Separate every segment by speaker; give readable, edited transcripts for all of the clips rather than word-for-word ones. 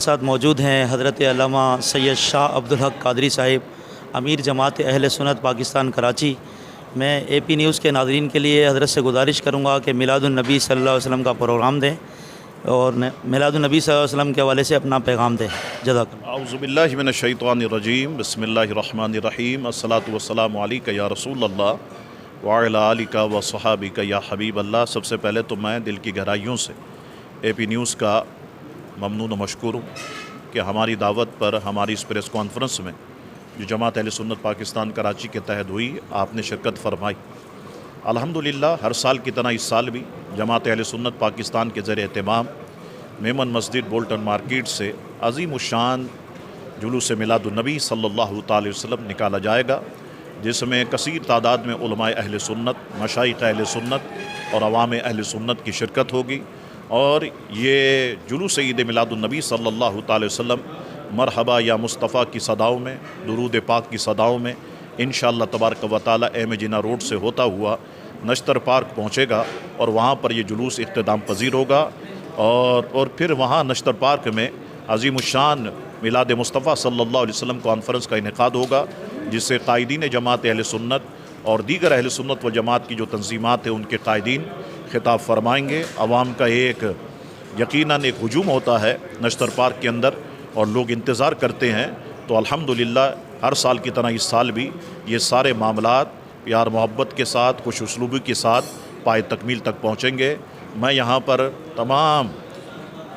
Speaker 1: ساتھ موجود ہیں حضرت علامہ سید شاہ عبدالحق قادری صاحب، امیر جماعت اہل سنت پاکستان کراچی۔ میں اے پی نیوز کے ناظرین کے لیے حضرت سے گزارش کروں گا کہ میلاد النبی صلی اللہ علیہ وسلم کا پروگرام دیں اور میلاد النبی صلی اللہ علیہ وسلم کے حوالے سے اپنا پیغام دیں۔ جزاک اللہ۔
Speaker 2: اعوذ باللہ من الشیطان الرجیم، بسم اللہ الرحمن الرحیم، الصلاۃ والسلام علیک یا رسول اللہ وعلی آلک و صحابک یا حبیب اللہ۔ سب سے پہلے تو میں دل کی گہرائیوں سے اے پی نیوز کا ممنون و مشکور ہوں کہ ہماری دعوت پر ہماری اس پریس کانفرنس میں جو جماعت اہل سنت پاکستان کراچی کے تحت ہوئی، آپ نے شرکت فرمائی۔ الحمدللہ ہر سال کی طرح اس سال بھی جماعت اہل سنت پاکستان کے زیر اہتمام میمن مسجد بولٹن مارکیٹ سے عظیم الشان جلوس میلاد النبی صلی اللہ تعالی وسلم نکالا جائے گا، جس میں کثیر تعداد میں علماء اہل سنت، مشائخ اہل سنت اور عوام اہل سنت کی شرکت ہوگی، اور یہ جلوس عید میلاد النبی صلی اللہ تعالی وسلم مرحبا یا مصطفیٰ کی صداؤں میں، درود پاک کی صداؤں میں انشاءاللہ تبارک و تعالی ایم جناح روڈ سے ہوتا ہوا نشتر پارک پہنچے گا، اور وہاں پر یہ جلوس اختتام پذیر ہوگا، اور پھر وہاں نشتر پارک میں عظیم الشان میلاد مصطفیٰ صلی اللہ علیہ وسلم کانفرنس کا انعقاد ہوگا، جس سے قائدین جماعت اہل سنت اور دیگر اہل سنت و جماعت کی جو تنظیمات ہیں ان کے قائدین خطاب فرمائیں گے۔ عوام کا ایک یقیناً ایک ہجوم ہوتا ہے نشتر پارک کے اندر اور لوگ انتظار کرتے ہیں، تو الحمدللہ ہر سال کی طرح اس سال بھی یہ سارے معاملات پیار محبت کے ساتھ، خوش اسلوبی کے ساتھ پائے تکمیل تک پہنچیں گے۔ میں یہاں پر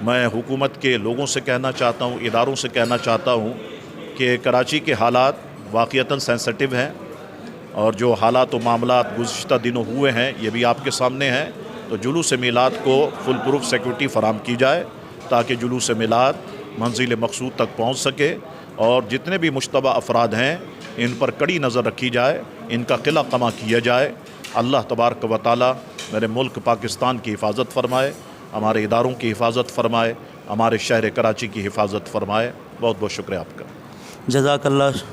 Speaker 2: میں حکومت کے لوگوں سے کہنا چاہتا ہوں، اداروں سے کہنا چاہتا ہوں کہ کراچی کے حالات واقعتاً سینسٹیو ہیں، اور جو حالات و معاملات گزشتہ دنوں ہوئے ہیں یہ بھی آپ کے سامنے ہیں، تو جلوس میلاد کو فل پروف سیکورٹی فراہم کی جائے تاکہ جلوس میلاد منزل مقصود تک پہنچ سکے، اور جتنے بھی مشتبہ افراد ہیں ان پر کڑی نظر رکھی جائے، ان کا قلع قمع کیا جائے۔ اللہ تبارک و تعالی میرے ملک پاکستان کی حفاظت فرمائے، ہمارے اداروں کی حفاظت فرمائے، ہمارے شہر کراچی کی حفاظت فرمائے۔ بہت بہت شکریہ آپ کا۔
Speaker 1: جزاک اللہ۔